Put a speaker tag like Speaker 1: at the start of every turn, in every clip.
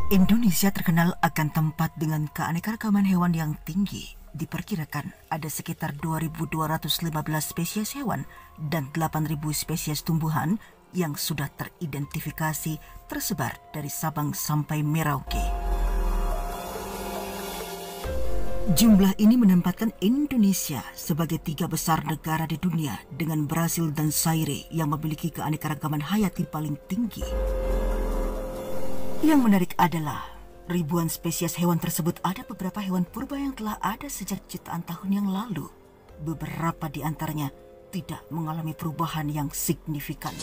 Speaker 1: Indonesia terkenal akan tempat dengan keanekaragaman hewan yang tinggi. Diperkirakan ada sekitar 2.215 spesies hewan dan 8.000 spesies tumbuhan yang sudah teridentifikasi tersebar dari Sabang sampai Merauke. Jumlah ini menempatkan Indonesia sebagai 3 besar negara di dunia dengan Brasil dan Zaire yang memiliki keanekaragaman hayati paling tinggi. Yang menarik adalah ribuan spesies hewan tersebut ada beberapa hewan purba yang telah ada sejak jutaan tahun yang lalu. Beberapa di antaranya tidak mengalami perubahan yang signifikan.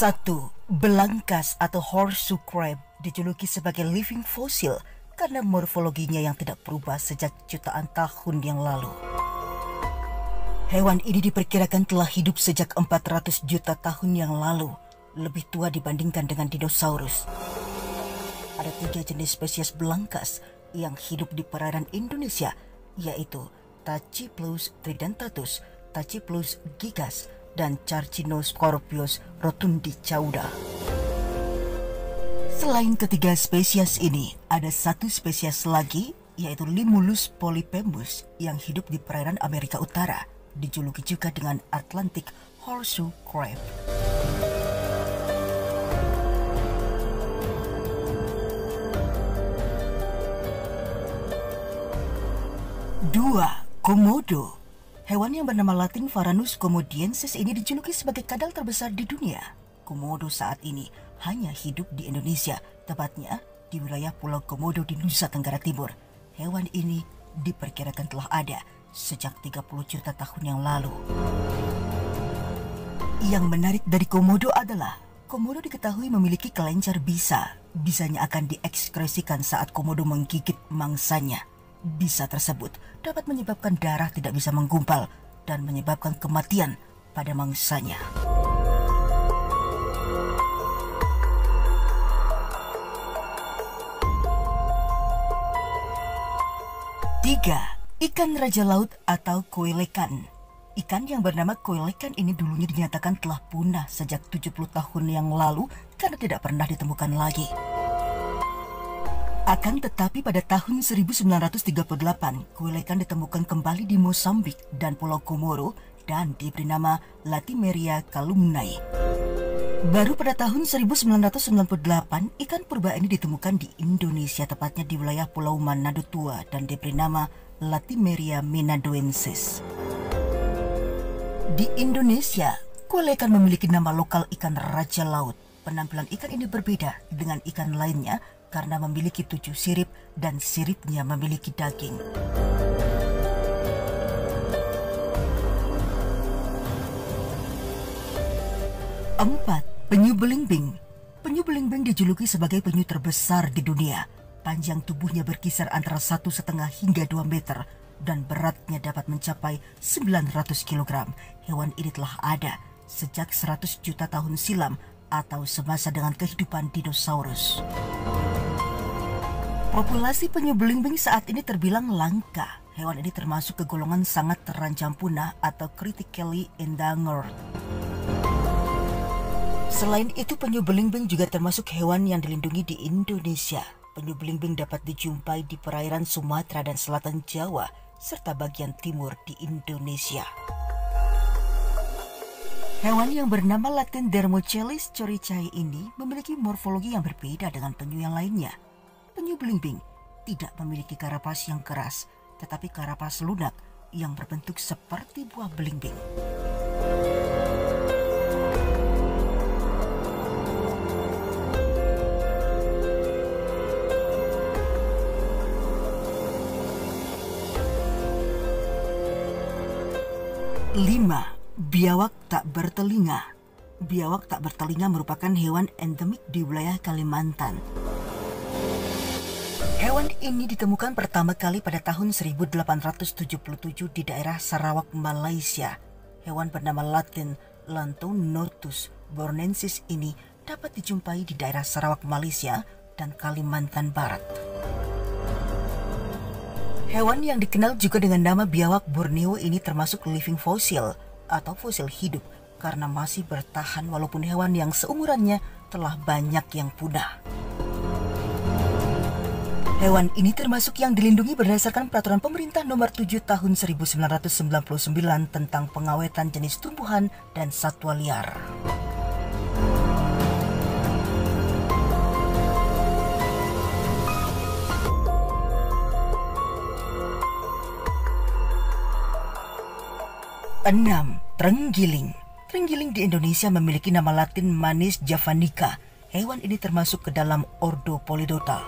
Speaker 1: Satu, belangkas atau horseshoe crab dijuluki sebagai living fossil karena morfologinya yang tidak berubah sejak jutaan tahun yang lalu. Hewan ini diperkirakan telah hidup sejak 400 juta tahun yang lalu, lebih tua dibandingkan dengan dinosaurus. Ada 3 jenis spesies belangkas yang hidup di perairan Indonesia, yaitu Tachyplus tridentatus, Tachyplus gigas, dan Carcinoscorpius rotundicauda. Selain ketiga spesies ini, ada 1 spesies lagi, yaitu Limulus polyphemus yang hidup di perairan Amerika Utara, dijuluki juga dengan Atlantic horseshoe crab. Dua, komodo. Hewan yang bernama Latin Varanus comodiensis ini dijuluki sebagai kadal terbesar di dunia. Komodo saat ini hanya hidup di Indonesia, tepatnya di wilayah Pulau Komodo di Nusa Tenggara Timur. Hewan ini diperkirakan telah ada sejak 30 juta tahun yang lalu. Yang menarik dari komodo adalah komodo diketahui memiliki kelenjar bisa. Bisanya akan diekskresikan saat komodo menggigit mangsanya. Bisa tersebut dapat menyebabkan darah tidak bisa menggumpal dan menyebabkan kematian pada mangsanya. Tiga, ikan raja laut atau koelekan. Ikan yang bernama koelekan ini dulunya dinyatakan telah punah sejak 70 tahun yang lalu karena tidak pernah ditemukan lagi. Akan tetapi pada tahun 1938, koelekan ditemukan kembali di Mozambik dan Pulau Komoro dan diberi nama Latimeria calumnae. Baru pada tahun 1998, ikan purba ini ditemukan di Indonesia, tepatnya di wilayah Pulau Manado Tua dan diberi nama Latimeria menadoensis. Di Indonesia, koelekan memiliki nama lokal ikan raja laut. Penampilan ikan ini berbeda dengan ikan lainnya karena memiliki 7 sirip dan siripnya memiliki daging. Empat, penyu belimbing. Penyu belimbing dijuluki sebagai penyu terbesar di dunia. Panjang tubuhnya berkisar antara 1,5 hingga 2 meter dan beratnya dapat mencapai 900 kg. Hewan ini telah ada sejak 100 juta tahun silam atau semasa dengan kehidupan dinosaurus. Populasi penyu belimbing saat ini terbilang langka. Hewan ini termasuk ke golongan sangat terancam punah atau critically endangered. Selain itu, penyu belimbing juga termasuk hewan yang dilindungi di Indonesia. Penyu belimbing dapat dijumpai di perairan Sumatera dan selatan Jawa, serta bagian timur di Indonesia. Hewan yang bernama Latin Dermochelis choricai ini memiliki morfologi yang berbeda dengan penyu yang lainnya. Penyu belimbing tidak memiliki karapas yang keras, tetapi karapas lunak yang berbentuk seperti buah belimbing. Lima, biawak tak bertelinga. Biawak tak bertelinga merupakan hewan endemik di wilayah Kalimantan. Hewan ini ditemukan pertama kali pada tahun 1877 di daerah Sarawak, Malaysia. Hewan bernama Latin Lantonortus bornensis ini dapat dijumpai di daerah Sarawak, Malaysia, dan Kalimantan Barat. Hewan yang dikenal juga dengan nama biawak Borneo ini termasuk living fossil atau fosil hidup karena masih bertahan walaupun hewan yang seumurannya telah banyak yang punah. Hewan ini termasuk yang dilindungi berdasarkan Peraturan Pemerintah Nomor 7 Tahun 1999 tentang pengawetan jenis tumbuhan dan satwa liar. Enam, terenggiling. Terenggiling di Indonesia memiliki nama latin Manis javanica. Hewan ini termasuk ke dalam ordo Polydota.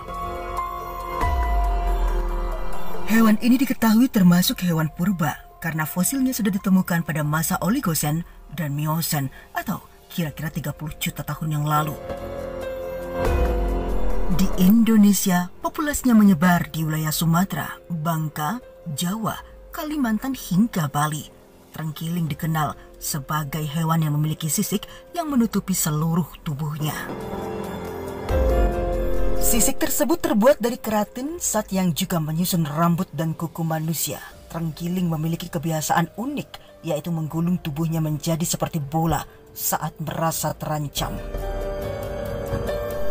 Speaker 1: Hewan ini diketahui termasuk hewan purba karena fosilnya sudah ditemukan pada masa Oligosen dan Miosen atau kira-kira 30 juta tahun yang lalu. Di Indonesia, populasinya menyebar di wilayah Sumatera, Bangka, Jawa, Kalimantan hingga Bali. Terenggiling dikenal sebagai hewan yang memiliki sisik yang menutupi seluruh tubuhnya. Sisik tersebut terbuat dari keratin zat yang juga menyusun rambut dan kuku manusia. Terenggiling memiliki kebiasaan unik, yaitu menggulung tubuhnya menjadi seperti bola saat merasa terancam.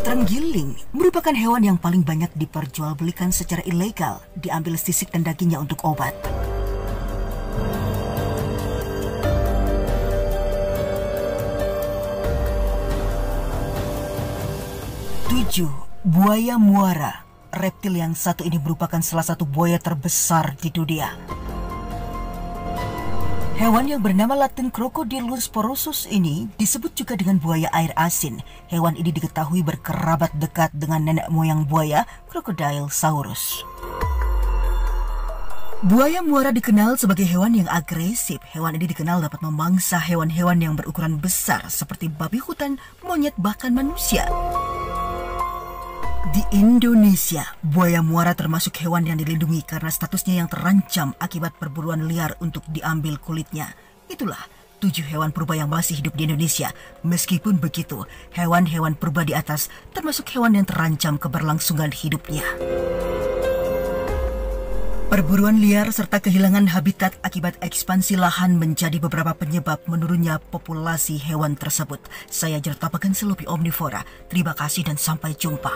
Speaker 1: Terenggiling merupakan hewan yang paling banyak diperjualbelikan secara ilegal, diambil sisik dan dagingnya untuk obat. 7. Buaya muara. Reptil yang satu ini merupakan salah satu buaya terbesar di dunia. Hewan yang bernama latin Crocodylus porosus ini disebut juga dengan buaya air asin. Hewan ini diketahui berkerabat dekat dengan nenek moyang buaya, Crocodilosaurus. Buaya muara dikenal sebagai hewan yang agresif. Hewan ini dikenal dapat memangsa hewan-hewan yang berukuran besar seperti babi hutan, monyet, bahkan manusia. Di Indonesia, buaya muara termasuk hewan yang dilindungi karena statusnya yang terancam akibat perburuan liar untuk diambil kulitnya. Itulah 7 hewan purba yang masih hidup di Indonesia. Meskipun begitu, hewan-hewan purba di atas termasuk hewan yang terancam keberlangsungan hidupnya. Perburuan liar serta kehilangan habitat akibat ekspansi lahan menjadi beberapa penyebab menurunnya populasi hewan tersebut. Saya Jertapakan Selupi Omnivora. Terima kasih dan sampai jumpa.